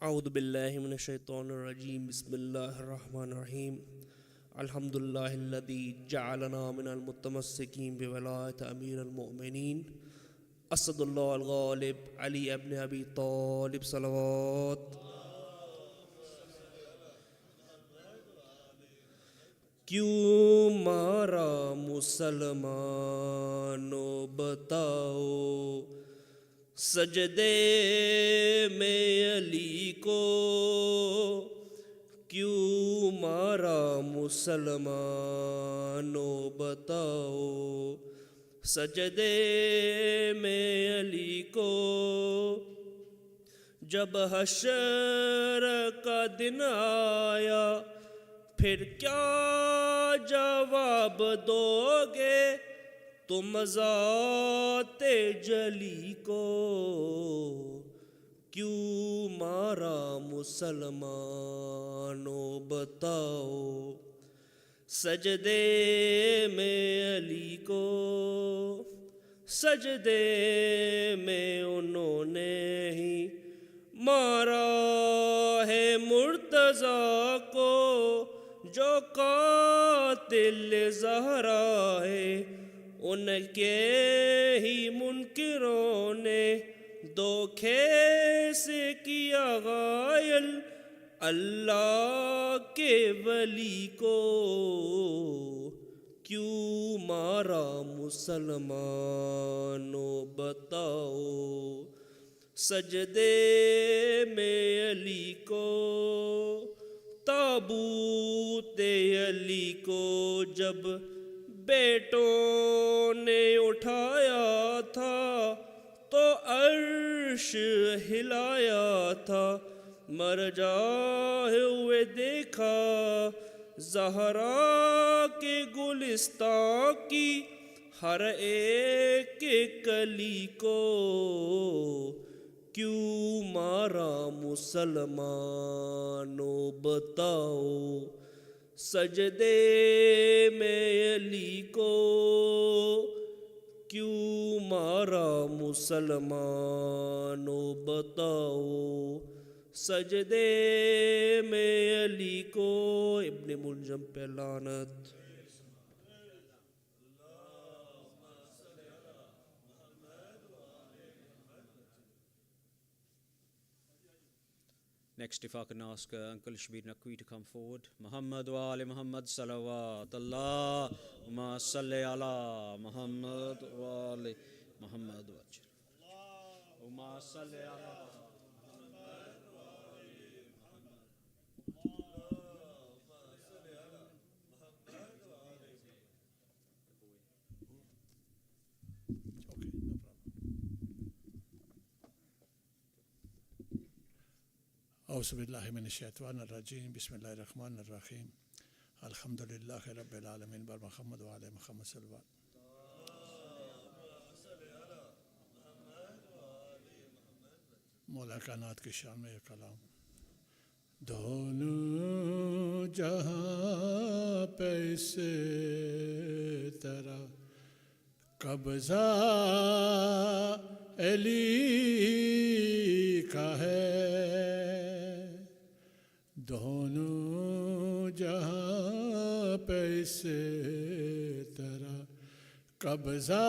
اعوذ باللہ من الشیطان الرجیم بسم اللہ الرحمن الرحیم الحمد للہ الذی جعلنا من المتمسکین بولایت امیر المؤمنین اسد اللہ الغالب علی ابن ابی طالب صلوات. کیوں مارا مسلمانوں بتاؤ سجدے میں علی کو، کیوں مارا مسلمانوں بتاؤ سجدے میں علی کو. جب حشر کا دن آیا پھر کیا جواب دو گے تم ذات جلی کو، کیوں مارا مسلمانوں بتاؤ سجدے میں علی کو. سجدے میں انہوں نے ہی مارا ہے مرتضیٰ کو، جو قاتل زہرا ہے ان کے ہی منکروں نے دھوکے سے کیا غائل اللہ کے ولی کو. کیوں مارا مسلمانوں بتاؤ سجدے میں علی کو. تابوت علی کو جب بیٹوں نے اٹھایا تھا تو عرش ہلایا تھا، مر جائے ہوئے دیکھا زہرا کے گلستان کی ہر ایک کلی کو. کیوں مارا مسلمانوں بتاؤ سجدے میں علی کو، کیوں مارا مسلمانوں بتاؤ سجدے میں علی کو. ابن ملجم پہ لعنت. Next, if I can ask Uncle Shabir Naqvi to come forward. Muhammad wa ali Muhammad salawat. Allahumma salli ala Muhammad wa ali Muhammad wa ajal. Allahumma salli ala Muhammad wa ali Muhammad. Allahumma salli ala Muhammad wa ali اعوذ باللہ من الشیطان الرجیم بسم اللہ الرحمن الرحیم الحمد للہ رب العالمین بر محمد و علی محمد صلی اللہ. مولا کائنات کی شان میں یہ کلام. دونوں جہاں پہ سے تیرا قبضہ علی کا ہے، دونوں جہاں پہ سے تیرا قبضہ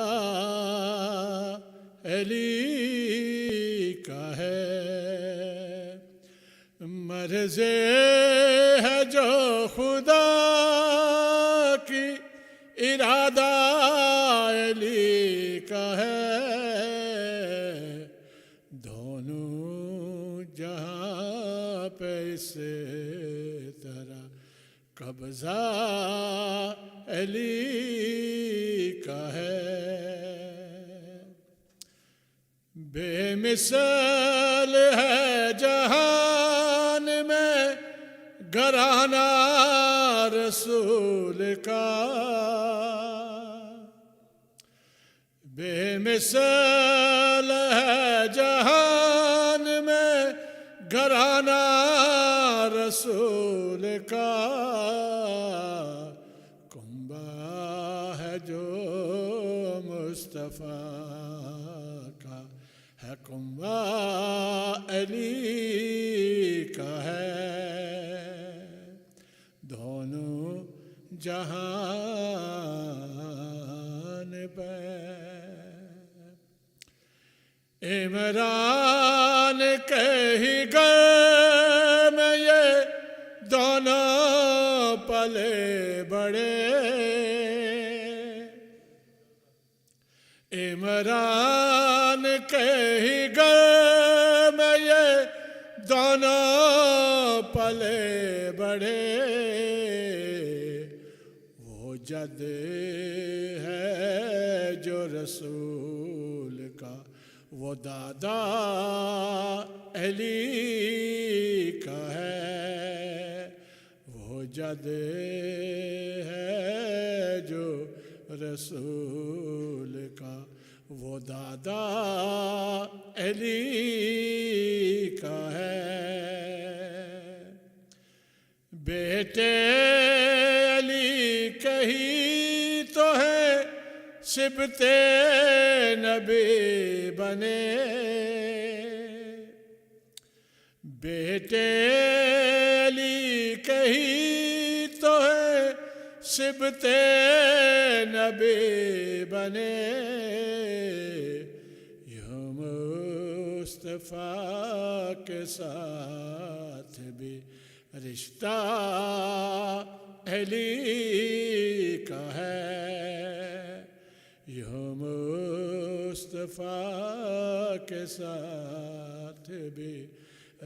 علی کا ہے. مرض ہے جو خدا کی ارادہ علی کا ہے، دونوں جہاں پہ سے تیرا قبضہ علی کا ہے. بے مثال ہے جہان میں گھرانہ رسول کا، بے مثال ہے جہان میں گھرانہ رسول کا. کنبہ ہے جو مصطفیٰ کا حکم علی کا ہے دونوں جہان پہ عمران کے ہی گھر میں یہ دونوں پلے بڑے عمران کے ہی گھر میں یہ دونوں پلے بڑے وہ جد ہے جو رسول کا وہ دادا علی کا ہے وہ جد ہے جو رسول کا وہ دادا علی کا ہے بیٹے علی کہی تو ہے صبت نبی بنے بیٹے علی کہی تو ہے صبت نبی بنے یوں مصطفیٰ کے ساتھ بھی رشتہ علی کا ہے یوں مصطفیٰ کے ساتھ بھی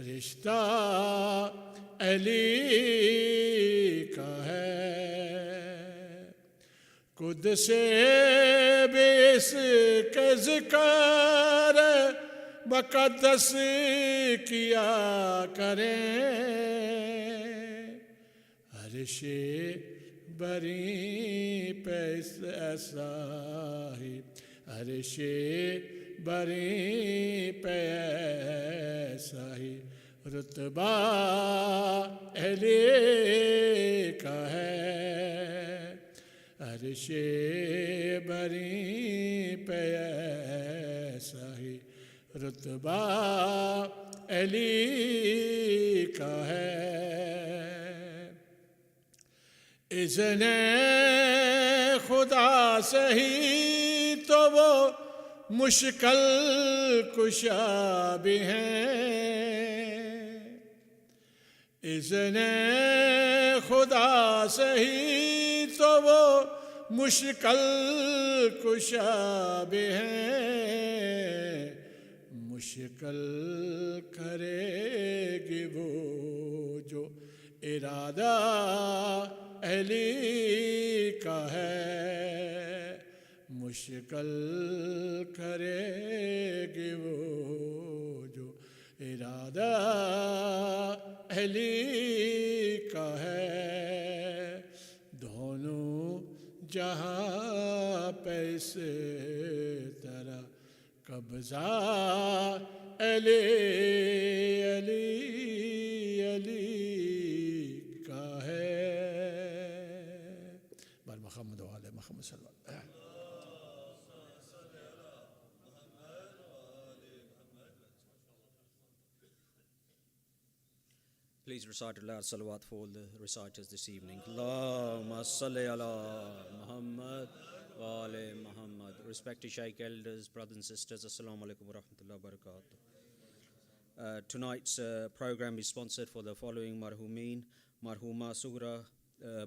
رشتہ علی کا ہے قدس بھی اس کے ذکر مقدس کیا کریں عرش بری پہ ایسا ہی عرش بری پہ ایسا ہی رتبہ علی کا ہے عرش بری پہ ایسا ہی رتبہ علی کا ہے اذن خدا سے ہی تو وہ مشکل کشا بھی ہیں اذن خدا سے ہی تو وہ مشکل کشا بھی ہیں مشکل کرے گی وہ جو ارادہ علی کا ہے مشکل کرے گی وہ جو ارادہ علی کا ہے دونوں جہاں پہ اس طرح قبضہ علی علی علی کا ہے بر محمد و آل محمد صلی اللہ علیہ وسلم Please recite aloud salawat for all the reciters this evening. Allahumma salli ala Muhammad wa ala Muhammad. Respected Shaykh elders, brothers and sisters, Assalamu alaikum wa rahmatullahi wa barakatuh. Tonight's program is sponsored for the following marhumeen. Marhuma Sughra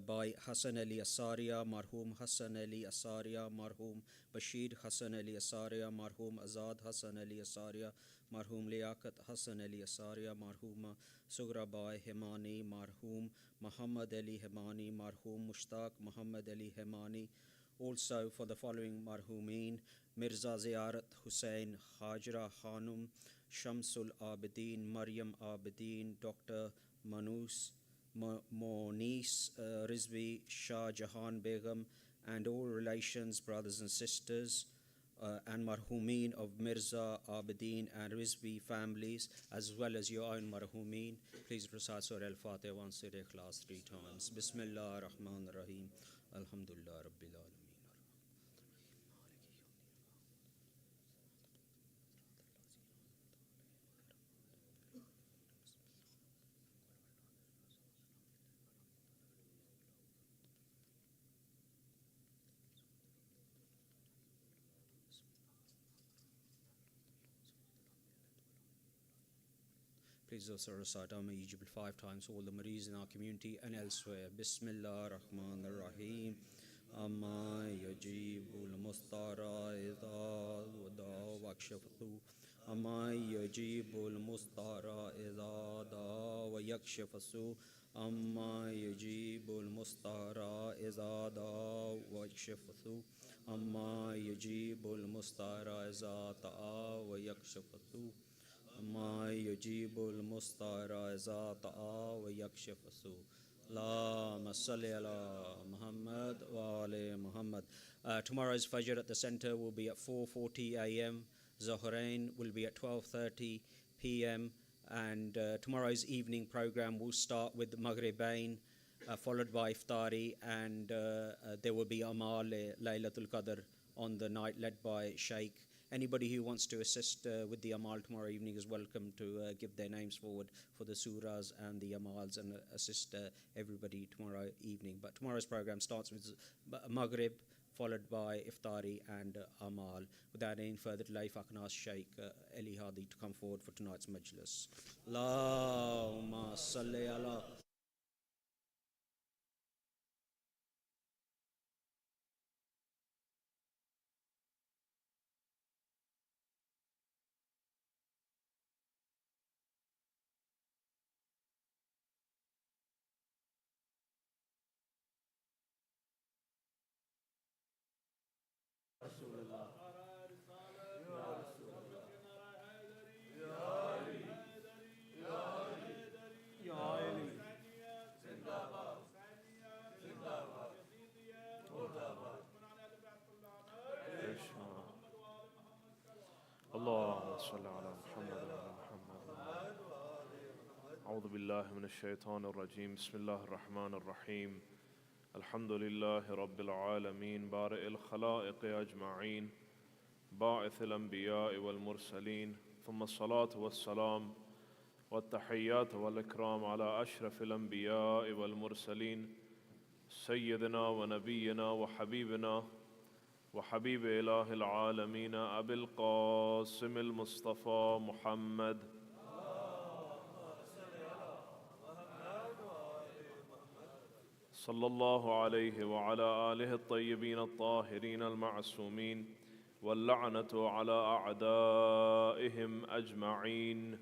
by Hassan Ali Asariya, Marhum Hassan Ali Asariya, Marhum Bashir Hassan Ali Asariya, Marhum Azad Hassan Ali Asariya, Marhum Liaquat Hassan Ali Asariya, Marhuma Sughra by Hemani, Marhum Muhammad Ali Hemani, Marhum Mushtaq Muhammad Ali Hemani. Also for the following marhumeen: Mirza Ziyarat Hussain Hajra Khanum, Shamsul Abidin Maryam Abidin, Dr. Monis Rizvi Shah Jahan Begum, and all relations, brothers and sisters, and marhumeen of Mirza Abidin and Rizvi families, as well as your own marhumeen. Please recite Surah Al-Fatiha once, Surah Ikhlas 3 times. Bismillah ar-Rahman ar-Rahim. Alhamdulillah Rabbil Alameen. please also recite Amma Ejib 5 times for all the Maris in our community and elsewhere. Bismillah ar-Rahman ar-Rahim. Amma yajibul mustara idha wada wakshafatu. Amma yajibul mustara idha da wa yakshafasu. Amma yajibul mustara idha da wa yakshafasu. Amma yajibul mustara idha ta'a wa yakshafasu. ما يجيب المستعار إذا طاع ويكشف السوء اللهم صل على Muhammad wa ali Muhammad. Tomorrow's Fajr at the center will be at 4:40 a.m. Zohrain will be at 12:30 p.m. and tomorrow's evening program will start with Maghribain, followed by Iftari, and there will be Amal Laylatul Qadr on the night led by Shaykh. Anybody who wants to assist with the Amal tomorrow evening is welcome to give their names forward for the surahs and the Amals and assist everybody tomorrow evening. But tomorrow's program starts with Maghrib, followed by Iftari and Amal. Without any further delay, if I can ask Shaykh Ali Hadi to come forward for tonight's majlis. Allahumma salli ala. اللهم صل على محمد وعلى محمد. أعوذ بالله من الشيطان الرجيم. بسم الله الرحمن الرحيم. الحمد لله رب العالمين بارئ الخلائق أجمعين باعث الأنبياء والمرسلين ثم الصلاة والسلام والتحيات والإكرام على أشرف الأنبياء والمرسلين سيدنا ونبينا وحبيبنا وحبيب إله العالمين أبي القاسم المصطفى محمد صلى الله عليه وعلى آله الطيبين الطاهرين المعصومين واللعنة على أعدائهم أجمعين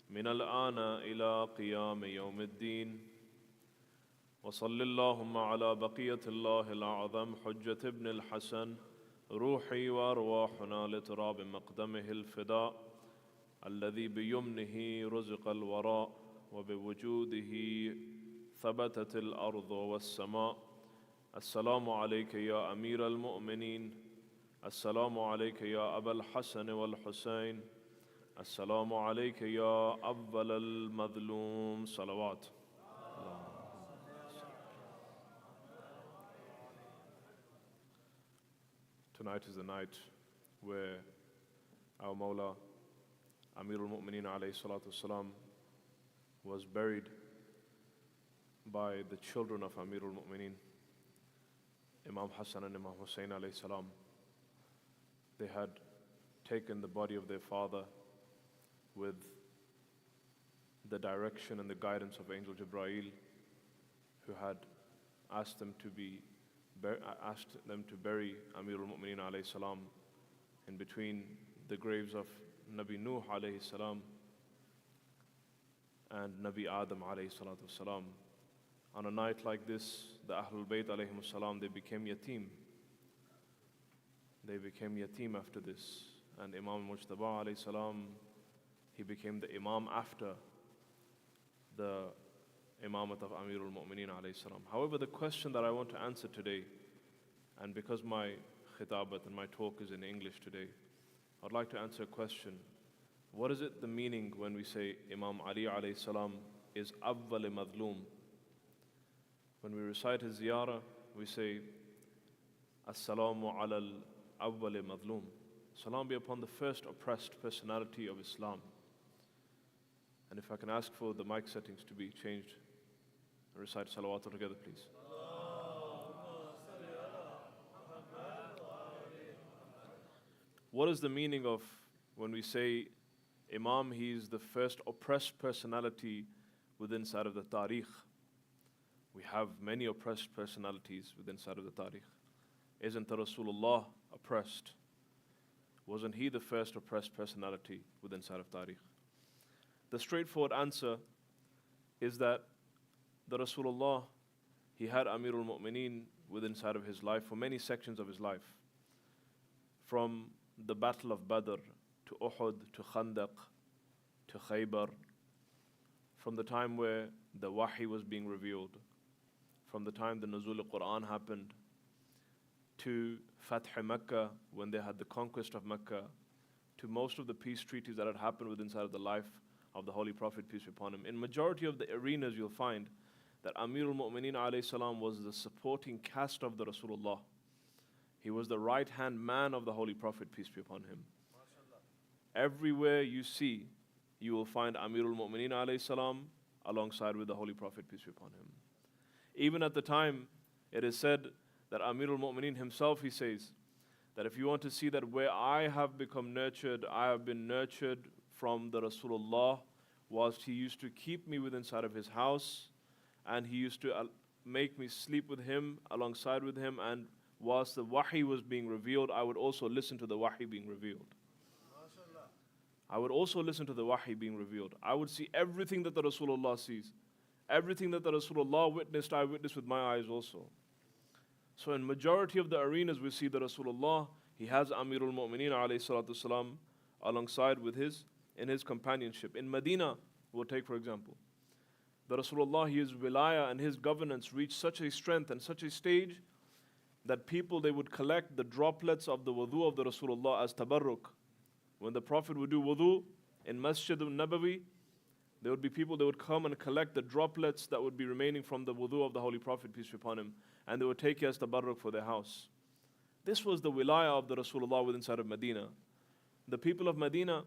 من الآن إلى قيام يوم الدين. وصل اللهم على بقية الله الأعظم حجة ابن الحسن روحي وأرواحنا لتراب مقدمه الفداء الذي بيمنه رزق الوراء وبوجوده ثبتت الأرض والسماء. السلام عليك يا أمير المؤمنين. السلام عليك يا أبا الحسن والحسين. السلام عليك يا أول المظلوم. صلوات. Tonight is the night where our Mawla Amir al-Mu'mineen alayhi salatu wasalam was buried by the children of Amir al-Mu'mineen, Imam Hassan and Imam Hussein alayhi salam. They had taken the body of their father with the direction and the guidance of Angel Jibreel, who had asked them to bury Amir al-Mu'mineen alayhi salam in between the graves of Nabi Nuh alayhi salam and Nabi Adam alayhi salatu salam. On a night like this, the Ahlul Bayt alayhim salam, they became yatim. They became yatim after this. And Imam Mujtaba alayhi salam, he became the Imam after the Imamat of Amir al-Mu'mineen alayhi salam. However, the question that I want to answer today, and because my khitabat and my talk is in English today, I'd like to answer a question. What is it the meaning when we say Imam Ali alayhi salam is awwal madloom? When we recite his ziyarah, we say Assalamu ala al-awwal madloom. Salam be upon the first oppressed personality of Islam. And if I can ask for the mic settings to be changed, and recite salawat together, please. What is the meaning of when we say Imam, he is the first oppressed personality within side of the Tariq. We have many oppressed personalities within side of the Tariq. Isn't Rasulullah oppressed? Wasn't he the first oppressed personality within side of Tariq? The straightforward answer is that the Rasulullah, he had Amirul Mu'mineen within side of his life for many sections of his life. From the Battle of Badr, to Uhud, to Khandaq, to Khaybar, from the time where the Wahi was being revealed, from the time the Nuzul al-Quran happened, to Fath Makkah, when they had the conquest of Makkah, to most of the peace treaties that had happened within inside of the life of the Holy Prophet, peace be upon him. In majority of the arenas you'll find that Amirul Mu'mineen alayhi salam was the supporting cast of the Rasulullah. He was the right-hand man of the Holy Prophet, peace be upon him. Everywhere you see, you will find Amirul Mu'mineen alayhi salam alongside with the Holy Prophet, peace be upon him. Even at the time, it is said that Amirul Mu'mineen himself, he says, that if you want to see that where I have become nurtured, I have been nurtured from the Rasulullah, whilst he used to keep me within inside of his house, and he used to make me sleep with him, alongside with him, and whilst the Wahi was being revealed, I would also listen to the Wahi being revealed. I would also listen to the Wahi being revealed. I would see everything that the Rasulullah sees. Everything that the Rasulullah witnessed, I witnessed with my eyes also. So in majority of the arenas we see the Rasulullah, he has Amirul Mu'mineen alayhi salatu salam alongside with in his companionship. In Medina, we'll take for example, the Rasulullah, his wilaya and his governance reached such a strength and such a stage that people, they would collect the droplets of the wudu of the Rasulullah as tabarruk. When the Prophet would do wudu in Masjid al-Nabawi, there would be people, they would come and collect the droplets that would be remaining from the wudu of the Holy Prophet, peace be upon him, and they would take it as tabarruk for their house. This was the wilaya of the Rasulullah within inside of Medina. The people of Medina,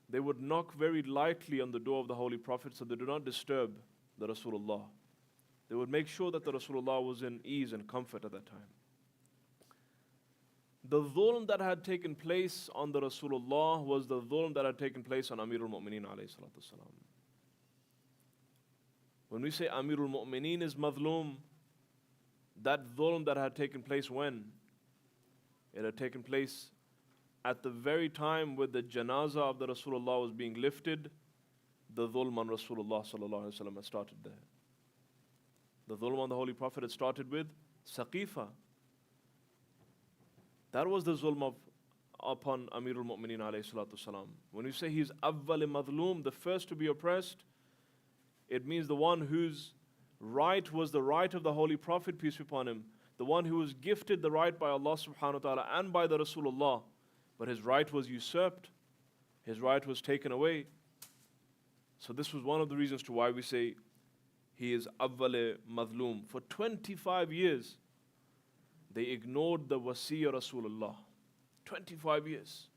they would knock very lightly on the door of the Holy Prophet so they do not disturb the Rasulullah. They would make sure that the Rasulullah was in ease and comfort at that time. The dhulm that had taken place on the Rasulullah was the dhulm that had taken place on Amirul Mu'mineen alayhi salatu salam. When we say Amirul Mu'mineen is madhlum, that dhulm that had taken place when? It had taken place at the very time where the janazah of the Rasulullah was being lifted. The dhulm on Rasulullah sallallahu alaihi wasallam had started there. The dhulm on the Holy Prophet had started with Saqifa. That was the zulm upon Amirul Mu'mineen alayhi salatu salam. When you say he's awwal madhlum, the first to be oppressed, it means the one whose right was the right of the Holy Prophet, peace be upon him, the one who was gifted the right by Allah subhanahu wa ta'ala and by the Rasulullah, but his right was usurped, his right was taken away. So this was one of the reasons to why we say he is awwal madhlum. For 25 years, they ignored the wasiya Rasulullah. 25 years.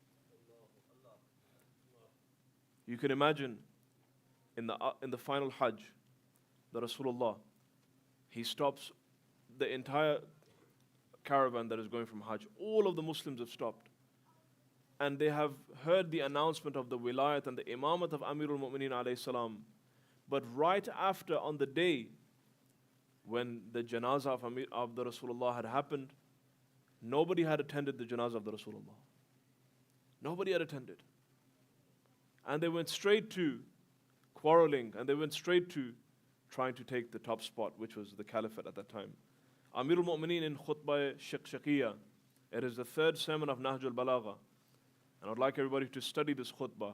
You can imagine in the final Hajj, the Rasulullah, he stops the entire caravan that is going from Hajj. All of the Muslims have stopped. And they have heard the announcement of the wilayat and the imamat of Amirul Mu'mineen alayhi salam. But right after, on the day when the janazah of the Rasulullah had happened, nobody had attended the janazah of the Rasulullah. Nobody had attended. And they went straight to quarreling, and they went straight to trying to take the top spot, which was the caliphate at that time. Amirul Mu'mineen in khutbah Shaqshaqiyya, it is the third sermon of Nahj al-Balagha. And I'd like everybody to study this khutbah.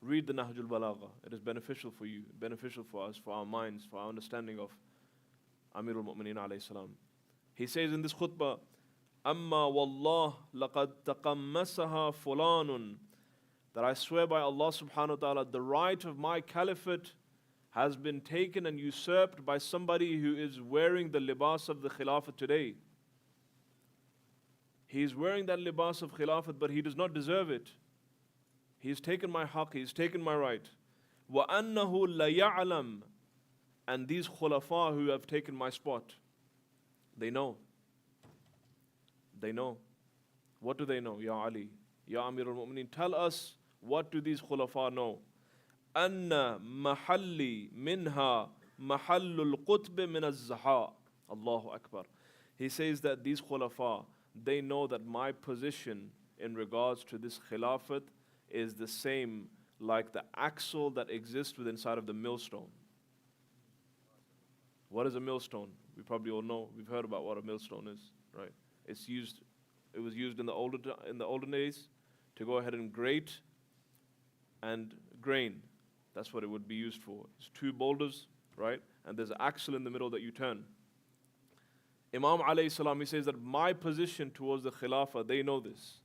Read the Nahj al-Balagha. It is beneficial for you, beneficial for us, for our minds, for our understanding of Amirul Mu'mineen alayhi salam. He says in this khutbah, Amma wallah laqad taqammasaha fulanun, that I swear by Allah subhanahu wa ta'ala, the right of my caliphate has been taken and usurped by somebody who is wearing the libas of the khilafat today. He is wearing that libas of khilafat, but he does not deserve it. He has taken my haqq, he has taken my right. وَأَنَّهُ لَيَعْلَمْ, and these khulafa who have taken my spot, they know. They know. What do they know? Ya Ali, Ya Amirul Mu'mineen, tell us What do these khulafa know? أن محلي منها محل القطب من الزحاء. Allahu Akbar. He says that these khulafa, they know that my position in regards to this khilafat is the same like the axle that exists within inside of the millstone. What is a millstone? We probably all know. We've heard about what a millstone is, right? It was used in the olden days to go ahead and grate and grain. That's what it would be used for. It's two boulders, right? And there's an axle in the middle that you turn. Imam alayhi salam, he says that my position towards the khilafah, they know this,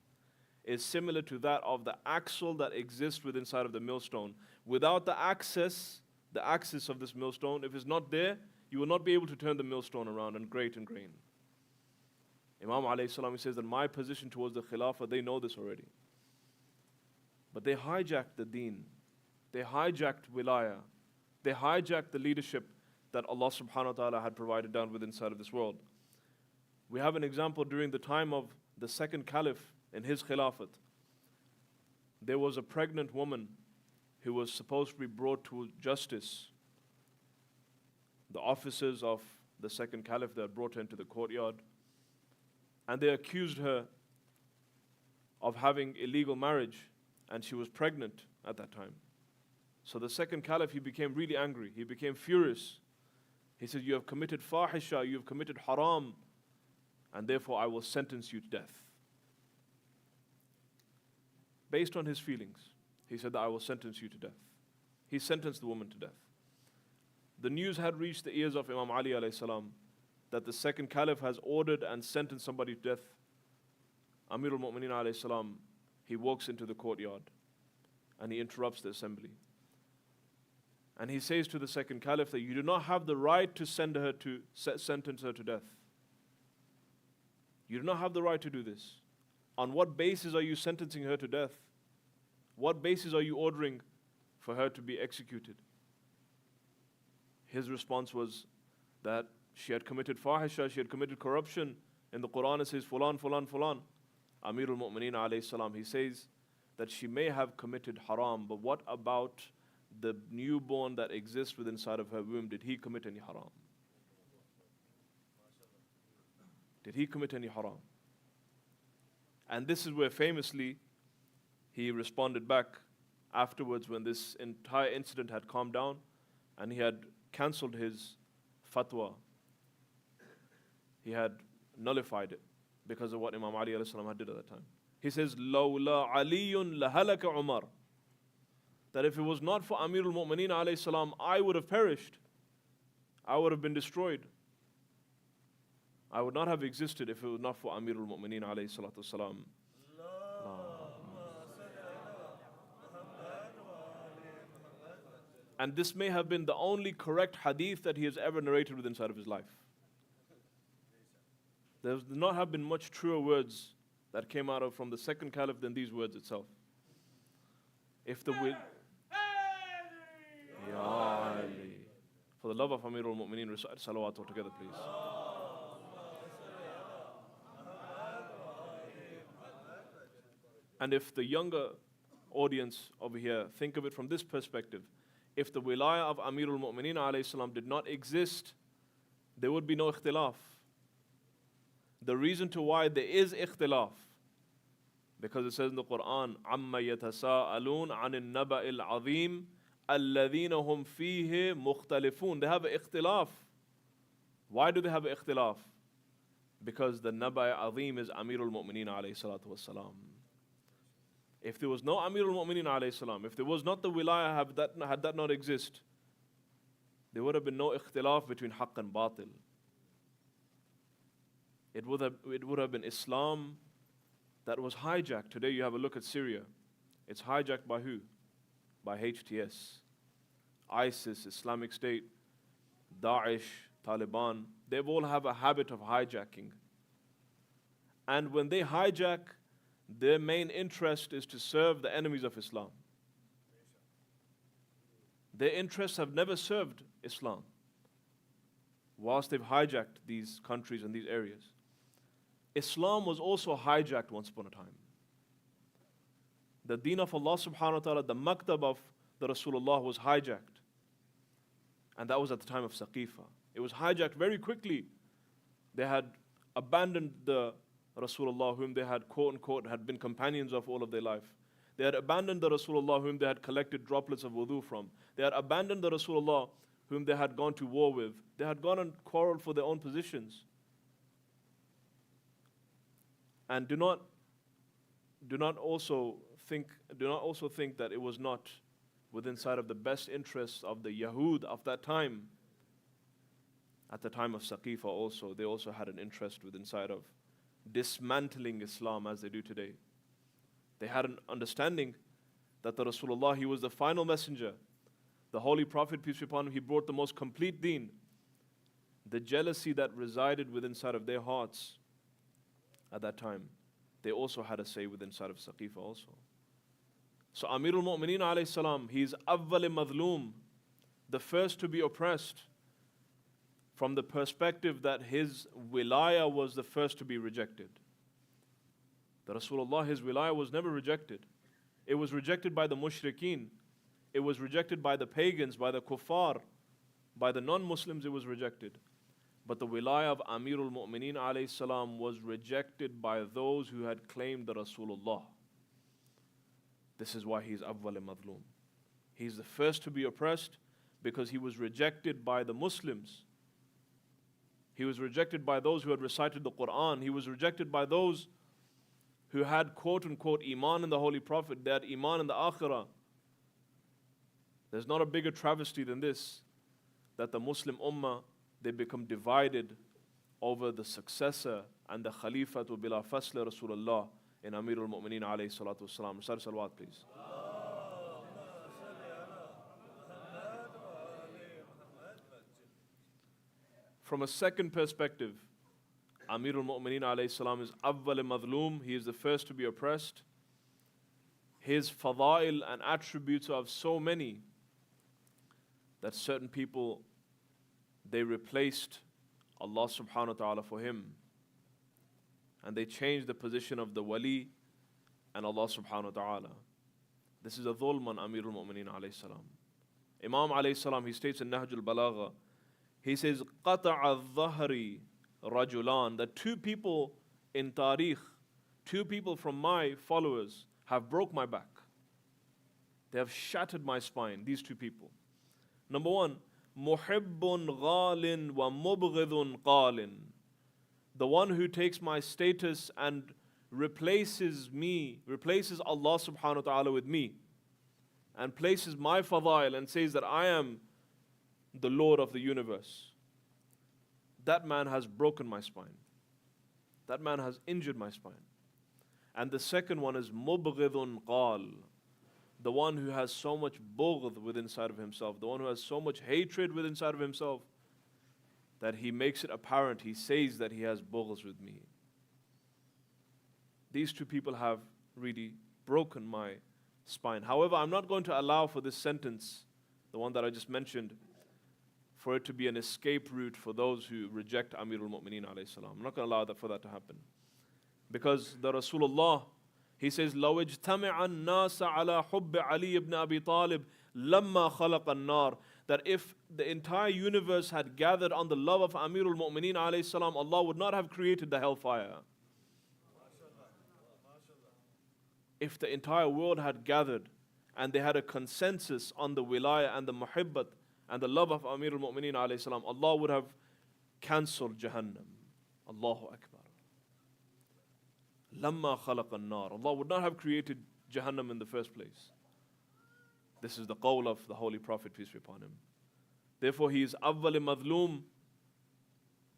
is similar to that of the axle that exists within inside of the millstone. Without the axis of this millstone, if it's not there, you will not be able to turn the millstone around and grate and grain. Imam alayhi salam, he says that my position towards the khilafah, they know this already. But they hijacked the deen. They hijacked wilaya. They hijacked the leadership that Allah subhanahu wa ta'ala had provided down within inside of this world. We have an example during the time of the second caliph in his khilafat. There was a pregnant woman who was supposed to be brought to justice. The officers of the second caliph, they had brought her into the courtyard, and they accused her of having illegal marriage, and she was pregnant at that time. So the second caliph, he became really angry. He became furious. He said, you have committed fahisha, you have committed haram, and therefore I will sentence you to death. Based on his feelings, he said that I will sentence you to death. He sentenced the woman to death. The news had reached the ears of Imam Ali alayhi salam that the second caliph has ordered and sentenced somebody to death. Amir al-Mu'mineen alayhi salam, he walks into the courtyard and he interrupts the assembly. And he says to the second caliph that you do not have the right to sentence her to death. You do not have the right to do this. On what basis are you sentencing her to death? What basis are you ordering for her to be executed? His response was that she had committed fahisha, she had committed corruption. In the Quran it says, fulan, fulan, fulan. Amir al-Mu'mineen alayhi salam, he says that she may have committed haram, but what about the newborn that exists within inside of her womb? Did he commit any haram? Did he commit any haram? And this is where famously he responded back afterwards when this entire incident had calmed down and he had cancelled his fatwa. He had nullified it because of what Imam Ali alayhi salam had did at that time. He says, لَوْلَا عَلِيٌّ لَهَلَكَ عُمَرٌ. That if it was not for Amir al-Mu'mineen alayhi salam, I would have perished. I would have been destroyed. I would not have existed if it was not for Amir al-Mu'mineen alayhi salatu salam. And this may have been the only correct hadith that he has ever narrated within inside of his life. There does not have been much truer words that came out of from the second caliph than these words itself. If the will, Ya Ali. For the love of Amir al-Mu'mineen, recite salawat all together, please. And if the younger audience over here think of it from this perspective, if the wilayah of Amir al-Mu'mineen alayhi salam did not exist, there would be no ikhtilaf. The reason to why there is ikhtilaf, because it says in the Quran, عَمَّ يَتَسَاءَلُونَ عَنِ النَّبَإِ الْعَظِيمِ الَّذِينَ هُمْ فِيهِ مُخْتَلِفُونَ. They have an ikhtilaf. Why do they have an ikhtilaf? Because the Naba'i Azim is Amir al-Mu'mineen alayhi salatu wassalam. If there was no Amir al-Mu'mineen alayhi salam, if there was not the wilayah, had that not exist, there would have been no ikhtilaf between haqq and batil. It would have been Islam that was hijacked. Today you have a look at Syria. It's hijacked by who? By HTS, ISIS, Islamic State, Daesh, Taliban. They all have a habit of hijacking. And when they hijack, their main interest is to serve the enemies of Islam. Their interests have never served Islam whilst they've hijacked these countries and these areas. Islam was also hijacked once upon a time. the deen of Allah subhanahu wa ta'ala, the maktab of the Rasulullah was hijacked. And that was at the time of Saqifa. It was hijacked very quickly. They had abandoned the Rasulullah whom they had quote unquote had been companions of all of their life. They had abandoned the Rasulullah whom they had collected droplets of wudu from. They had abandoned the Rasulullah whom they had gone to war with. They had gone and quarreled for their own positions. And do not also think that it was not within sight of the best interests of the Yahud of that time. At the time of Saqifa also, they also had an interest within sight of dismantling Islam as they do today. They had an understanding that the Rasulullah, he was the final messenger. The Holy Prophet, peace be upon him, he brought the most complete deen. The jealousy that resided within sight of their hearts at that time, they also had a say within sight of Saqifa also. So Amirul Mu'mineen alayhi salam, he is awwal madloom, the first to be oppressed, from the perspective that his wilayah was the first to be rejected. The Rasulullah, his wilayah was never rejected. It was rejected by the mushrikeen. It was rejected by the pagans, by the kuffar, by the non-Muslims it was rejected. But the wilayah of Amirul Mu'mineen alayhi salam was rejected by those who had claimed the Rasulullah. This is why he is awwal madloom. He's the first to be oppressed because he was rejected by the Muslims. He was rejected by those who had recited the Quran. He was rejected by those who had quote unquote iman in the Holy Prophet. They had iman in the Akhirah. There's not a bigger travesty than this, that the Muslim Ummah, they become divided over the successor and the Khalifatu bila fasl Rasulullah in Amirul Mu'mineen alayhi salatu wasalam. Recite salawat please. From a second perspective, Amirul Mu'mineen alayhi salam is awwal madloom. He is the first to be oppressed. His fadail and attributes are of so many that certain people, they replaced Allah subhanahu wa ta'ala for him. And they changed the position of the wali and Allah subhanahu wa ta'ala. This is a dhulm on Amirul Mu'mineen alayhi salam. Imam alayhi salam, he states in Nahjul Balagha, he says, قَطَعَ الظَّهْرِ رَجُلَانِ, that two people in Tariq, two people from my followers have broke my back. They have shattered my spine, these two people. Number one, مُحِبٌّ غَالٍ وَمُبْغِضٌ قَالٍ, the one who takes my status and replaces Allah subhanahu wa ta'ala with me, and places my fadail and says that I am the Lord of the universe. That man has broken my spine. That man has injured my spine. And the second one is mubghidun qal, the one who has so much bughd within inside of himself, the one who has so much hatred within inside of himself that he makes it apparent, he says that he has bughd with me. These two people have really broken my spine. However, I'm not going to allow for this sentence, the one that I just mentioned, for it to be an escape route for those who reject Amirul Mu'mineen alayhi salam. I'm not going to allow for that to happen. Because the Rasulullah, he says, لَوْ اجْتَمِعَ النَّاسَ عَلَى حُبِّ عَلِيِّ ibn Abi Talib لَمَّا خَلَقَ النَّارِ, that if the entire universe had gathered on the love of Amirul Mu'mineen alayhi salam, Allah would not have created the hellfire. If the entire world had gathered and they had a consensus on the wilayah and the muhibbat and the love of Amirul Mu'mineen alayhi salam, Allah would have cancelled Jahannam. Allahu Akbar. Lamma khalaqa an-nar. Allah would not have created Jahannam in the first place. This is the qawl of the Holy Prophet, peace be upon him. Therefore, he is awwal madloom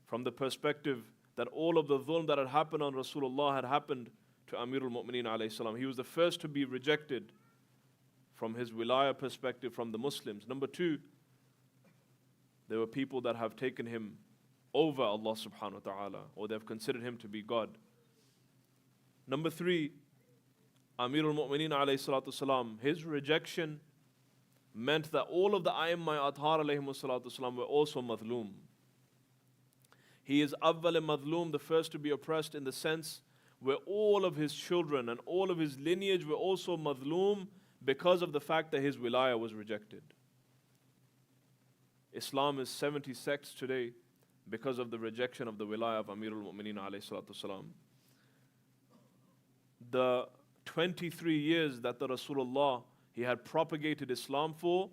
from the perspective that all of the dhulm that had happened on Rasulullah had happened to Amirul Mu'mineen alayhi salam. He was the first to be rejected from his wilayah perspective from the Muslims. Number two, there were people that have taken him over Allah subhanahu wa ta'ala, or they have considered him to be God. Number three, Amirul Mu'mineen alayhi salatu salam, his rejection meant that all of the A'immah Athar alayhi salatu salam were also madloom. He is awwal madloom, the first to be oppressed, in the sense where all of his children and all of his lineage were also madloom because of the fact that his wilayah was rejected. Islam is 70 sects today because of the rejection of the wilayah of Amirul Mu'mineen alayhi salatu wasalam. The 23 years that the Rasulullah, he had propagated Islam for,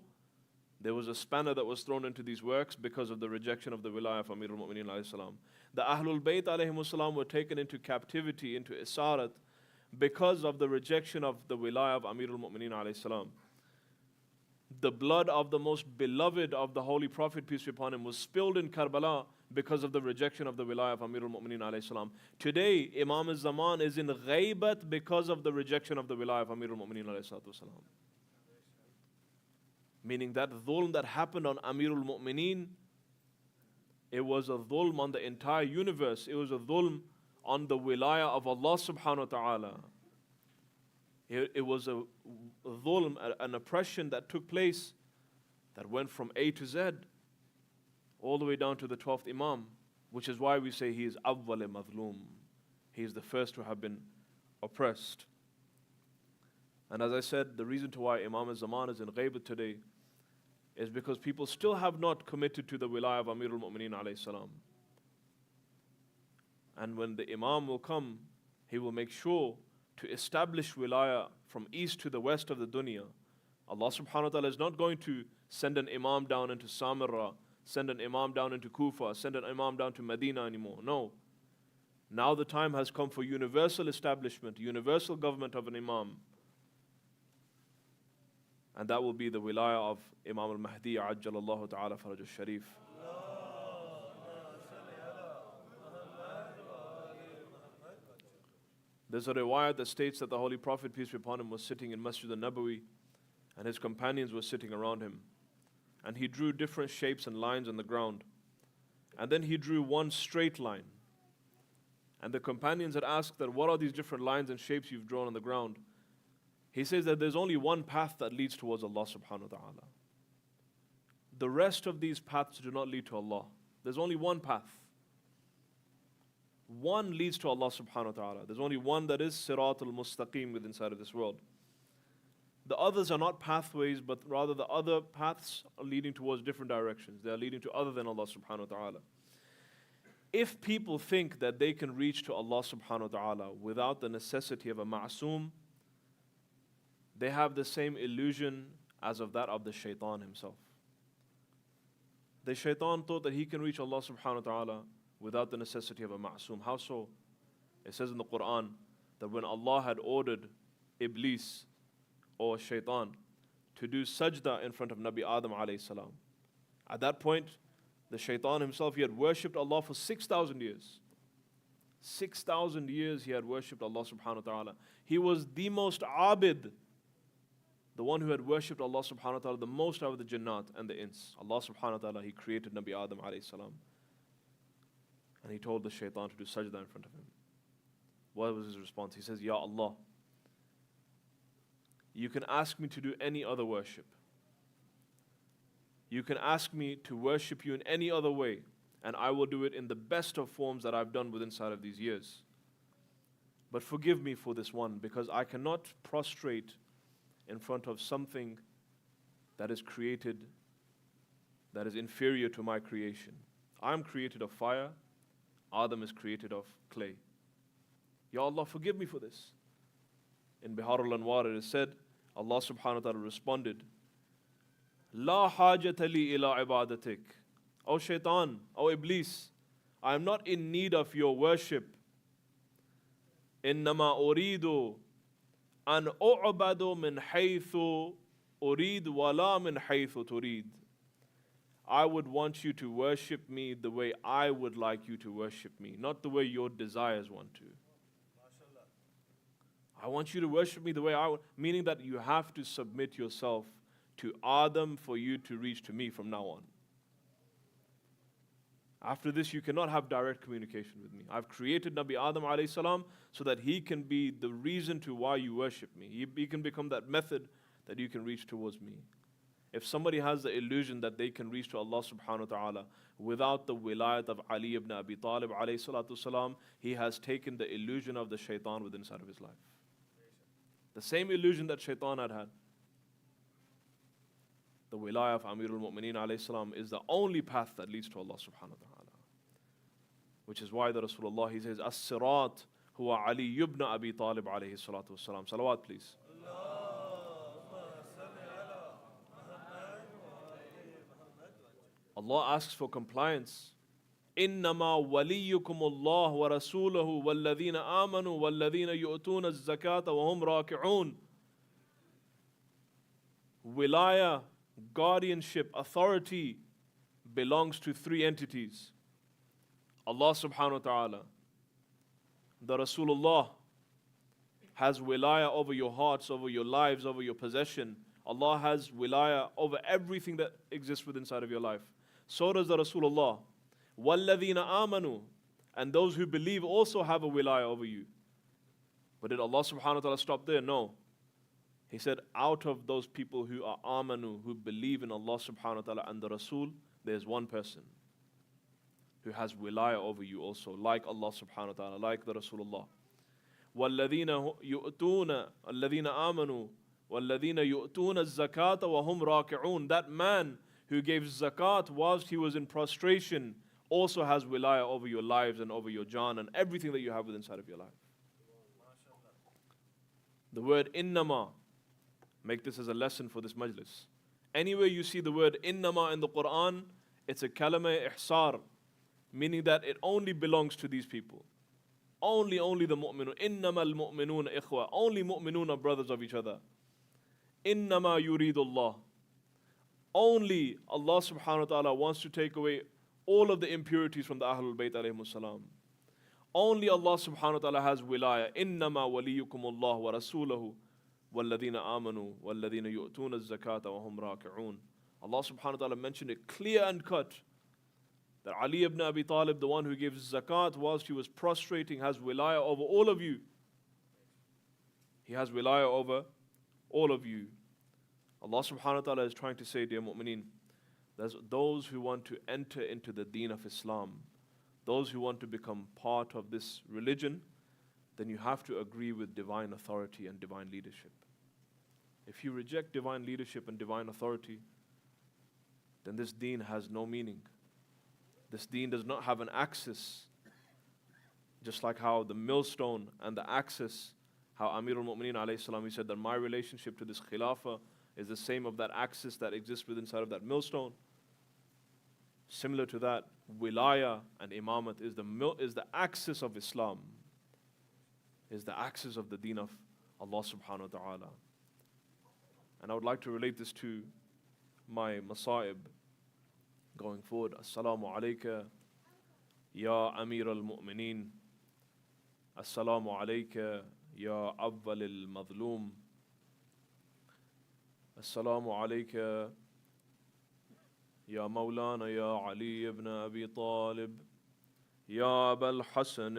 there was a spanner that was thrown into these works because of the rejection of the wilayah of Amirul Mu'mineen alayhi salam. The Ahlul Bayt alayhi salam were taken into captivity, into Isarat, because of the rejection of the wilayah of Amirul Mu'mineen alayhi salam. The blood of the most beloved of the Holy Prophet, peace be upon him, was spilled in Karbala because of the rejection of the wilayah of Amirul Mu'mineen alayhi salam. Today, Imam al-Zaman is in ghaybat because of the rejection of the wilayah of Amirul Mu'mineen alayhi salam. Meaning that dhulm that happened on Amirul Mu'mineen, it was a dhulm on the entire universe. It was a dhulm on the wilayah of Allah subhanahu wa ta'ala. It was a dhulm, an oppression that took place that went from A to Z, all the way down to the 12th Imam, which is why we say he is awwal madhloom. He is the first to have been oppressed. And as I said, the reason to why Imam al-Zaman is in ghaybat today is because people still have not committed to the wilayah of Amirul Mu'mineen alayhi salam. And when the Imam will come, he will make sure to establish wilayah from east to the west of the dunya. Allah subhanahu wa ta'ala is not going to send an Imam down into Samarra, send an Imam down into Kufa, send an Imam down to Medina anymore. No. Now the time has come for universal establishment, universal government of an Imam. And that will be the wilayah of Imam al-Mahdi ajjalallahu ta'ala faraj al-sharif. There's a riwayat that states that the Holy Prophet, peace be upon him, was sitting in Masjid al-Nabawi and his companions were sitting around him. And he drew different shapes and lines on the ground. And then he drew one straight line. And the companions had asked that, what are these different lines and shapes you've drawn on the ground? He says that there's only one path that leads towards Allah subhanahu wa ta'ala. The rest of these paths do not lead to Allah. There's only one path. One leads to Allah subhanahu wa ta'ala. There's only one that is Siratul Mustaqim within inside of this world. The others are not pathways, but rather the other paths are leading towards different directions. They are leading to other than Allah subhanahu wa ta'ala. If people think that they can reach to Allah subhanahu wa ta'ala without the necessity of a ma'soom, they have the same illusion as of that of the shaitan himself. The shaitan thought that he can reach Allah subhanahu wa ta'ala without the necessity of a ma'soom. How so? It says in the Quran that when Allah had ordered Iblis or shaitan to do sajda in front of Nabi Adam alayhi salam, at that point the shaitan himself, he had worshipped Allah for 6,000 years. 6,000 years he had worshipped Allah subhanahu wa ta'ala. He was the most abid, the one who had worshipped Allah subhanahu wa ta'ala the most out of the jannat and the ins. Allah subhanahu wa ta'ala, he created Nabi Adam alayhi salam. And he told the shaitan to do sajda in front of him. What was his response? He says, Ya Allah, you can ask me to do any other worship. You can ask me to worship you in any other way, and I will do it in the best of forms that I've done within inside of these years. But forgive me for this one, because I cannot prostrate in front of something that is created, that is inferior to my creation. I'm created of fire, Adam is created of clay. Ya Allah, forgive me for this. In Bihar al-Anwar it is said, Allah subhanahu wa ta'ala responded, La hajata li ila ibadatik. O shaitan, O Iblis, I am not in need of your worship. Innama uridu an u'badu min haythu urid wala min haythu turid. I would want you to worship me the way I would like you to worship me, not the way your desires want to. I want you to worship me the way I want, meaning that you have to submit yourself to Adam for you to reach to me from now on. After this, you cannot have direct communication with me. I've created Nabi Adam alayhi salam so that he can be the reason to why you worship me. He can become that method that you can reach towards me. If somebody has the illusion that they can reach to Allah subhanahu wa ta'ala without the wilayat of Ali ibn Abi Talib alayhi salatu salam, he has taken the illusion of the shaitan within inside of his life. The same illusion that shaitan had. The wilayah of Amirul Mu'mineen alayhi salam is the only path that leads to Allah subhanahu wa ta'ala. Which is why the Rasulullah, he says, As-Sirat huwa Ali ibn Abi Talib alayhi salatu wasalam. Salawat please. Allah asks for compliance. إنما وليكم الله ورسوله والذين آمنوا والذين يؤتون الزكاة وهم راكعون. Wilaya, guardianship, authority belongs to three entities. Allah subhanahu wa ta'ala, the Rasulullah has wilaya over your hearts, over your lives, over your possession. Allah has wilaya over everything that exists within inside of your life. So does the Rasulullah. وَالَّذِينَ آمَنُوا, and those who believe also have a wilaya over you. But did Allah subhanahu wa ta'ala stop there? No. He said, out of those people who are amanu, who believe in Allah subhanahu wa ta'ala and the Rasul, there's one person who has wilaya over you also, like Allah subhanahu wa ta'ala, like the Rasulullah. وَالَّذِينَ يُؤْتُونَ الَّذِينَ آمَنُوا وَالَّذِينَ يُؤْتُونَ الزَّكَاةَ وَهُمْ رَاكِعُونَ. That man who gave zakat whilst he was in prostration also has wilaya over your lives and over your jaan and everything that you have within inside of your life. The word innama, make this as a lesson for this majlis. Anywhere you see the word innama in the Quran, it's a kalama ihsar, meaning that it only belongs to these people. Only the mu'minun. Innama al-mu'minun ikhwa. Only mu'minun are brothers of each other. Innama yuridullah. Only Allah subhanahu wa ta'ala wants to take away all of the impurities from the Ahlul Bayt alayhimus salam. Only Allah subhanahu wa ta'ala has wilaya. Innama waliyukum Allah wa rasulahu walladhina amanu walladhina yu'tuna az-zakata wa hum raki'un. Allah subhanahu wa ta'ala mentioned it clear and cut that Ali ibn Abi Talib, the one who gives zakat whilst he was prostrating, has wilaya over all of you. He has wilaya over all of you. Allah subhanahu wa ta'ala is trying to say, dear mu'mineen, there's those who want to enter into the deen of Islam, those who want to become part of this religion, then you have to agree with divine authority and divine leadership. If you reject divine leadership and divine authority, then this deen has no meaning. This deen does not have an axis. Just like how the millstone and the axis, how Amirul Mu'mineen alayhi salam, he said that my relationship to this khilafah is the same of that axis that exists within inside of that millstone. Similar to that, wilaya and imamat is the axis of Islam, is the axis of the deen of Allah subhanahu wa ta'ala. And I would like to relate this to my masa'ib going forward. Assalamu alayka ya Amir al-Mu'mineen. Assalamu alayka ya Awwal al-Madloom. Assalamu alayka ya Mawlana ya Ali ibn Abi Talib, ya Abul Hasan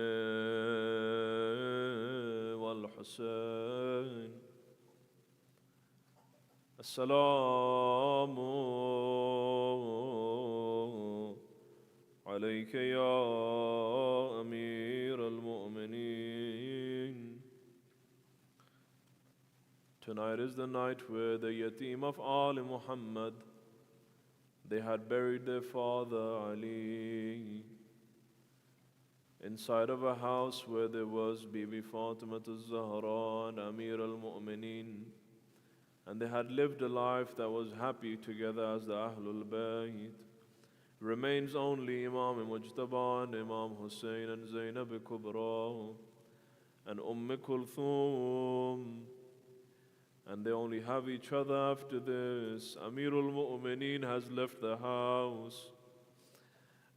wal Husayn. Assalamu alayka ya Amir al-Mu'mineen. Tonight is the night where the yatim of Ali Muhammad, they had buried their father Ali inside of a house where there was Bibi Fatima Al-Zahra and Amir al-Mu'mineen, and they had lived a life that was happy together as the Ahlul Bayt. Remains only Imam Mujtaba and Imam Hussein and Zainab Kubra and Kulthum, and they only have each other after this. Amirul Mu'mineen has left the house,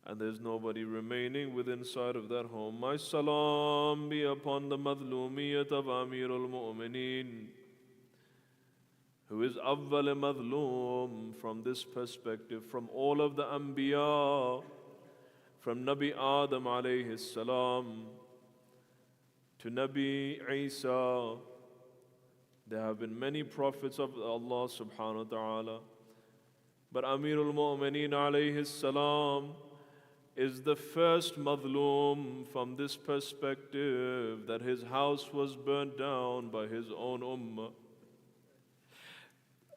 and there's nobody remaining within inside of that home. My salam be upon the madlumiyat of Amirul Mu'mineen, who is Awwal Madloom from this perspective, from all of the Anbiya, from Nabi Adam alayhi salam to Nabi Isa. There have been many prophets of Allah subhanahu wa ta'ala, But Amir al-Mu'mineen alayhi salam is the first madloom from this perspective, that his house was burnt down by his own ummah.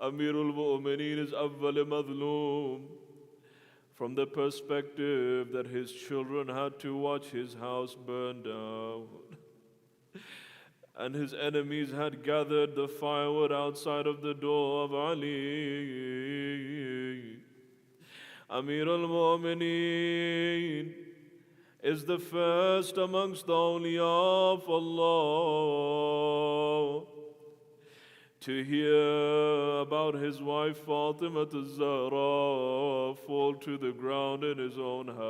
Amir al-Mu'mineen is awwal madloom from the perspective that his children had to watch his house burn down. And his enemies had gathered the firewood outside of the door of Ali. Amir al-Mu'mineen is the first amongst the awliya of Allah to hear about his wife Fatima Al-Zahra fall to the ground in his own house.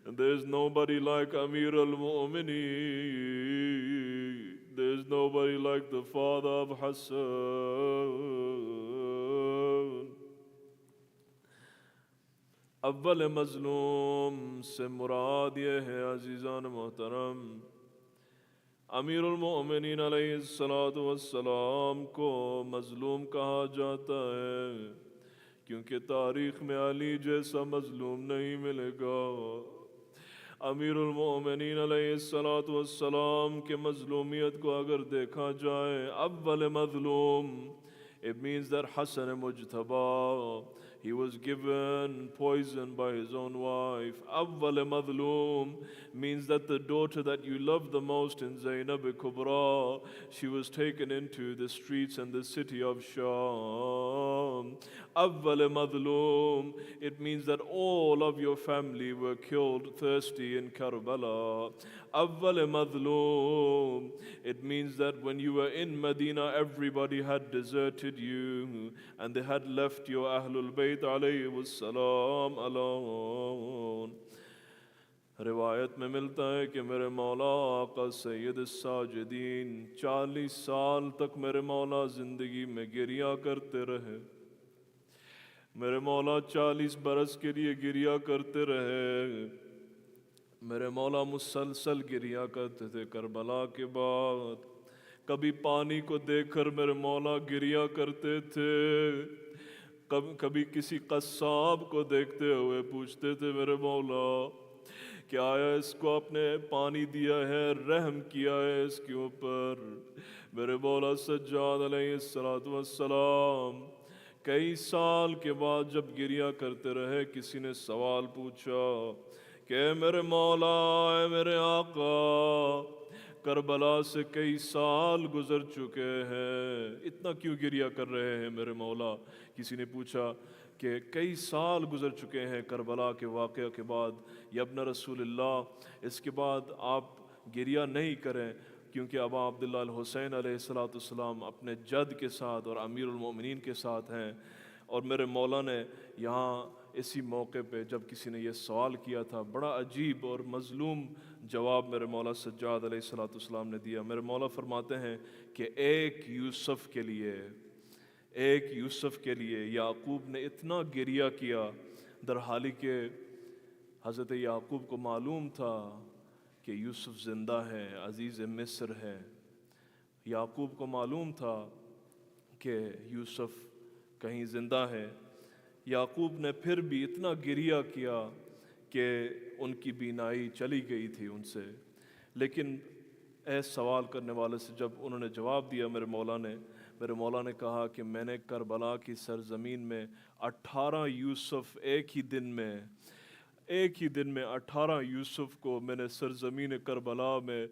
And there's nobody like Amir al-Mu'mineen. There's nobody like the father of Hassan. اول مظلوم سے مراد یہ ہے عزیزان محترم، امیر المؤمنین علیہ السلام کو مظلوم کہا جاتا ہے کیونکہ تاریخ میں علی جیسا مظلوم نہیں ملے گا۔ امیر المؤمنین علیہ السلام کے مظلومیت کو اگر دیکھا جائے، اول مظلوم it means that Hassan Mujtaba, he was given poison by his own wife. Awwal madloom means that the daughter that you love the most in Zainab Kubra, she was taken into the streets and the city of Sham. Awwal madloom, it means that all of your family were killed thirsty in Karbala. Awwal madloom, it means that when you were in Medina, everybody had deserted you and they had left your Ahlul Bayt alayhi wassalam alone. روایت میں ملتا ہے کہ میرے مولا آقا سید الساجدین 40 سال تک میرے مولا زندگی میں گریا کرتے رہے۔ میرے مولا 40 برس کے لیے گریا کرتے رہے۔ میرے مولا مسلسل گریا کرتے تھے۔ کربلا کے بعد کبھی پانی کو دیکھ کر میرے مولا گریا کرتے تھے، کبھی کسی قصاب کو دیکھتے ہوئے پوچھتے تھے میرے مولا کہ آیا اس کو آپ نے پانی دیا ہے، رحم کیا ہے اس کے اوپر؟ میرے مولا سجاد علیہ السلام کئی سال کے بعد جب گریا کرتے رہے، کسی نے سوال پوچھا کہ اے میرے مولا، اے میرے آقا، کربلا سے کئی سال گزر چکے ہیں، اتنا کیوں گریا کر رہے ہیں میرے مولا؟ کسی نے پوچھا کہ کئی سال گزر چکے ہیں کربلا کے واقعہ کے بعد، یا ابن رسول اللہ اس کے بعد آپ گریا نہیں کریں، کیونکہ ابا عبداللہ الحسین علیہ السلام اپنے جد کے ساتھ اور امیر المؤمنین کے ساتھ ہیں۔ اور میرے مولا نے یہاں اسی موقع پہ جب کسی نے یہ سوال کیا تھا، بڑا عجیب اور مظلوم جواب میرے مولا سجاد علیہ السلام نے دیا۔ میرے مولا فرماتے ہیں کہ ایک یوسف کے لیے یعقوب نے اتنا گریہ کیا، در حالی کہ حضرت یعقوب کو معلوم تھا کہ یوسف زندہ ہے، عزیز مصر ہے۔ یعقوب کو معلوم تھا کہ یوسف کہیں زندہ ہے۔ یعقوب نے پھر بھی اتنا گریہ کیا کہ ان کی بینائی چلی گئی تھی ان سے۔ لیکن اے سوال کرنے والے سے جب انہوں نے جواب دیا میرے مولا نے کہا کہ میں نے کربلا کی سرزمین میں 18 یوسف ایک ہی دن میں 18 یوسف کو میں نے سرزمین کربلا میں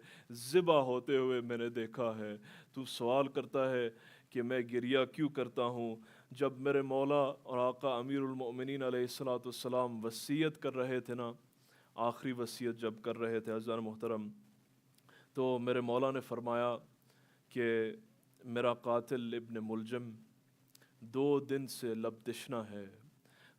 ذبح ہوتے ہوئے میں نے دیکھا ہے۔ تو سوال کرتا ہے کہ میں گریہ کیوں کرتا ہوں؟ جب میرے مولا اور آقا امیر المؤمنین علیہ السلام وصیت کر رہے تھے نا، آخری وصیت جب کر رہے تھے عزیزان محترم، تو میرے مولا نے فرمایا کہ میرا قاتل ابن ملجم 2 دن سے لب تشنہ ہے،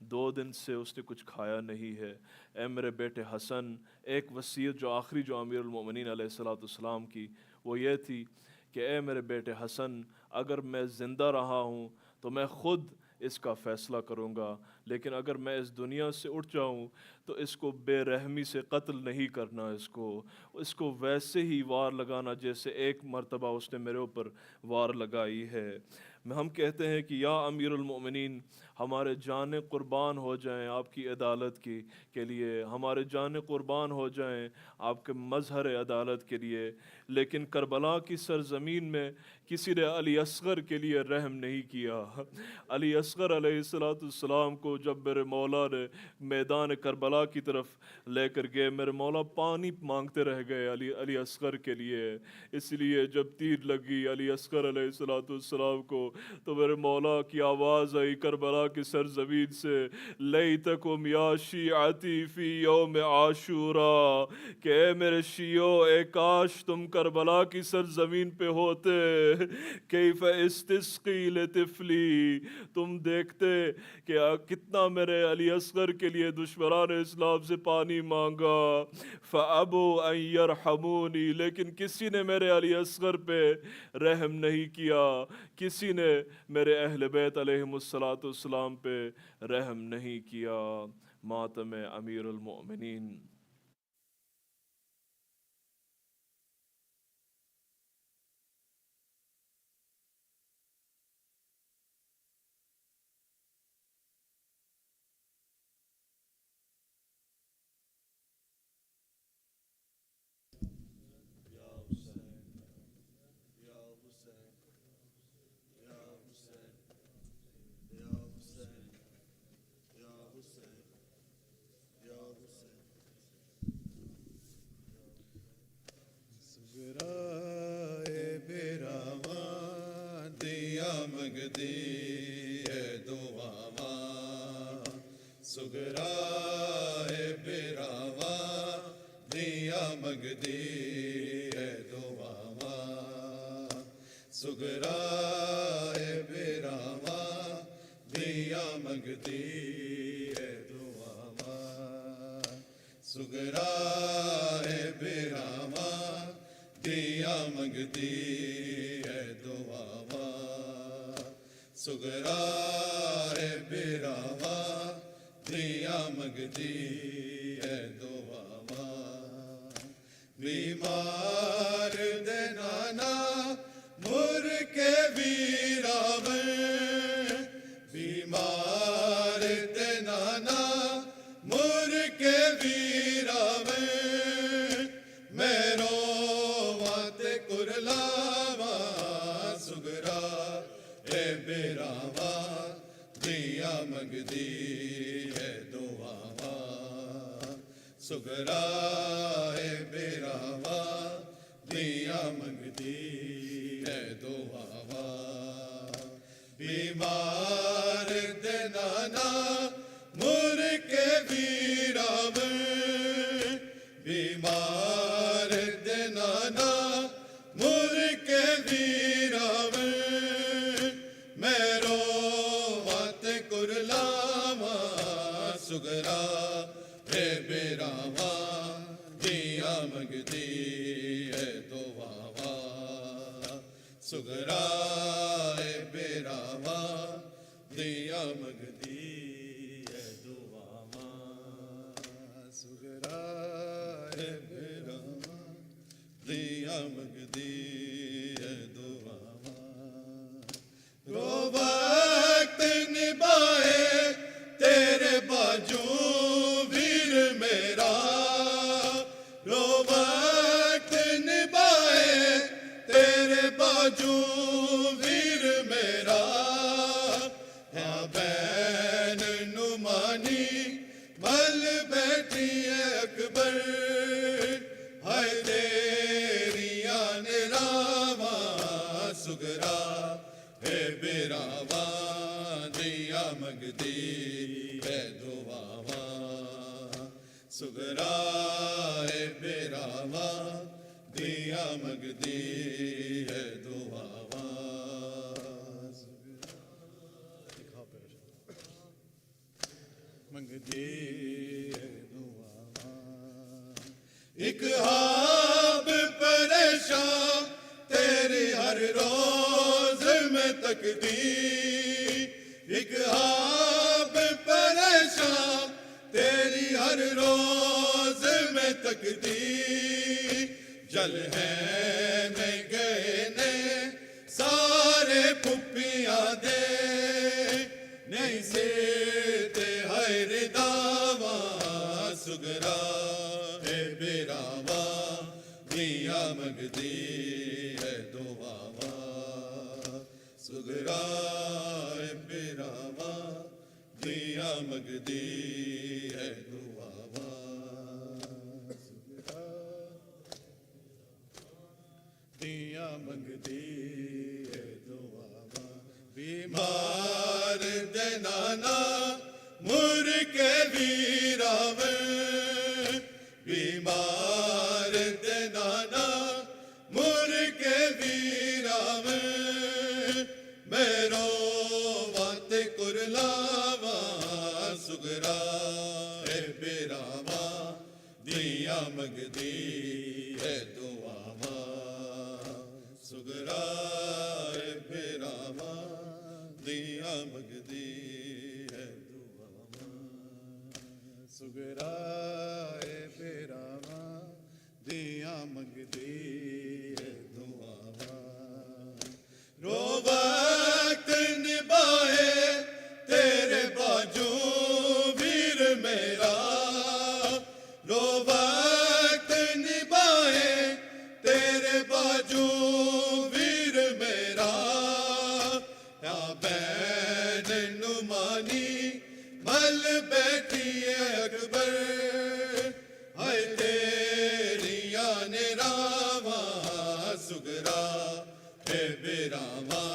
2 دن سے اس نے کچھ کھایا نہیں ہے۔ اے میرے بیٹے حسن، ایک وصیت جو آخری جو امیر المؤمنین علیہ السلام کی وہ یہ تھی کہ اے میرے بیٹے حسن، اگر میں زندہ رہا ہوں تو میں خود اس کا فیصلہ کروں گا، لیکن اگر میں اس دنیا سے اٹھ جاؤں تو اس کو بے رحمی سے قتل نہیں کرنا، اس کو ویسے ہی وار لگانا جیسے ایک مرتبہ اس نے میرے اوپر وار لگائی ہے۔ ہم کہتے ہیں کہ یا امیر المؤمنین ہمارے جانیں قربان ہو جائیں آپ کی عدالت کے لیے، ہمارے جانیں قربان ہو جائیں آپ کے مظہر عدالت کے لیے، لیکن کربلا کی سرزمین میں کسی نے علی اصغر کے لیے رحم نہیں کیا۔ علی اصغر علیہ السلام کو جب میرے مولا نے میدان کربلا کی طرف لے کر گئے، میرے مولا پانی مانگتے رہ گئے علی اصغر کے لیے۔ اس لیے جب تیر لگی علی اصغر علیہ السلام کو تو میرے مولا کی آواز آئی کربلا کی سرزمین سے، لیتکم یا شیعتی فی یوم عاشورا، کہ اے میرے شیعو اے کاش تم کربلا کی سرزمین پہ ہوتے، کیف استسقی لطفلی، تم دیکھتے کہ کتنا میرے علی اصغر کے لیے دشمنان اسلام سے پانی مانگا، فَأَبُوا أَن يَرْحَمُونِي، لیکن کسی نے میرے علی اصغر پہ رحم نہیں کیا، کسی نے میرے اہل بیت علیہم السلام پہ رحم نہیں کیا۔ ماتم امیر المؤمنین۔ مگدی ہے دعاواں سگرائے براواں دیا مگدی ہے دعاواں سگرائے براواں دیا مگدی ہے دعاواں سگرائے براواں دیا مگدی ہے دعاواں سگرائے براواں دیا مگدی ہے دعاواں بیمار دے نانا مر کے ویراون بیمار دے نانا مر کے ویراون میں روواں تے کرلاواں سگرا اے براواں دیا مگدی ہے دعاواں سگرا اے براواں دیا مگدی ہے دعاواں بیمار دے نانا مر کے ویراون بیمار دے نانا مر کے ویراون میں روواں تے کرلاواں سگرا اے براواں دیا مگدی ہے دعاواں سگرا اے براواں دیا مگدی ہے دعاواں سگرا اے براواں دیا مگدی ہے دعاواں رو وقت نبھائے تیرے باجو ویر میرا رو وقت نبھائے تیرے باجو ویر میرا ہاں بین نمانی مل بیٹھی ہے اکبر ہائے تیریاں نراواں سگرا اے براواں دیا مگدی ہے دعاواں سگرا اے براواں دیا مگدی ہے دعاواں مگدی ہے دعاواں ایک خواب پریشان تیری ہر روز میں تقدیر ایک خواب پریشان تیری ہر روز میں تقدیر جل ہے میں گئے نے سارے پھپیاں مگدی ہے دعا دیا مگدی ہے دعا بیمار دنانا مر کے ویراوے بیمار دنانا مر کے ویراوے میرو وات کرلاوا سگرا ہے بیراوا دیا مگدی ہے دعا سگرا ہے بیراوا دیا مگدی ہے دعا سگرا ہے بیراوا دیا مگدی ہے دعا رو وقت نبھائے تیرے باجو ویر میرا رو وقت نبھائے تیرے باجو ویر میرا یا بین نمانی مل بیٹھی ہے اکبر ہائے تیری آن راوا سگرا ہے بیراوا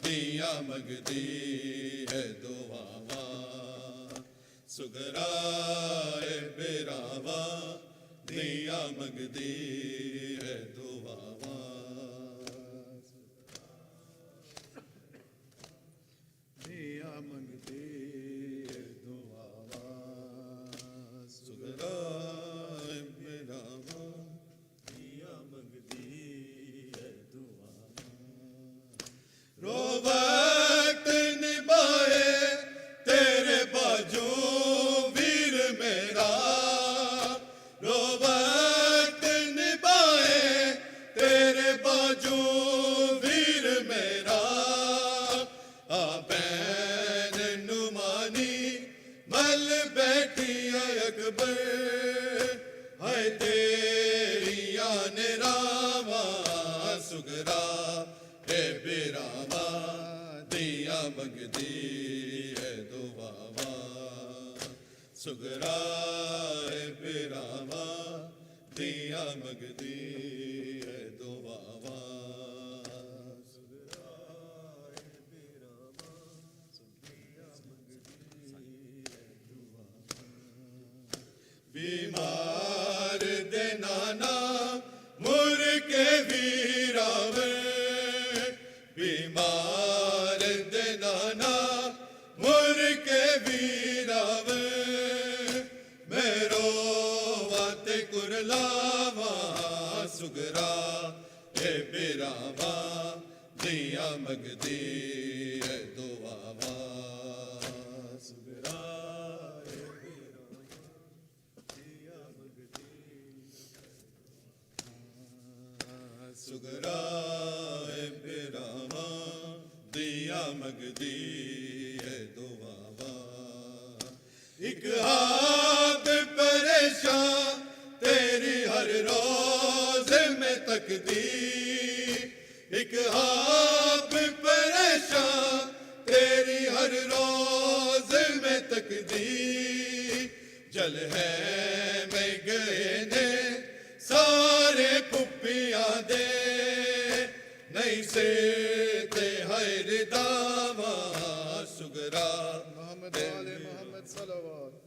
دیا مگدی ہے دعا سگرا ہے بیراوا دیا مگدی ہے دعا دیا مگدی ہے دعا سگرا ہے بیراوا دیا مگدی ہے دعا رو وقت نبھائے تیرے باجو ویر میرا رو وقت نبھائے تیرے باجو ویر میرا بین نمانی مل بیٹھی ہے اکبر ہے تیری آن راوا سگرا ہے بیراوا دیا مگدی ہے دعا سگرا ہے بیراوا دیا مگدی ہے دعا بیمار دنانا مر کے ویراوے بیمار دنانا مر کے ویراوے میرو وات کرلاوا سگرا ہے بیراوا دیا مگدی ہے دعا سگرا سگرا ہے بیراوا دیا مگدی ہے دعا ایک ہاتھ پریشان تیری ہر روز میں تقدیر ایک ہاتھ پریشان تیری ہر روز میں تقدیر جل ہے میں گئے نے سارے پپیاں دے نہیں سے تے حیر داوا سگرا محمد والے محمد صلوات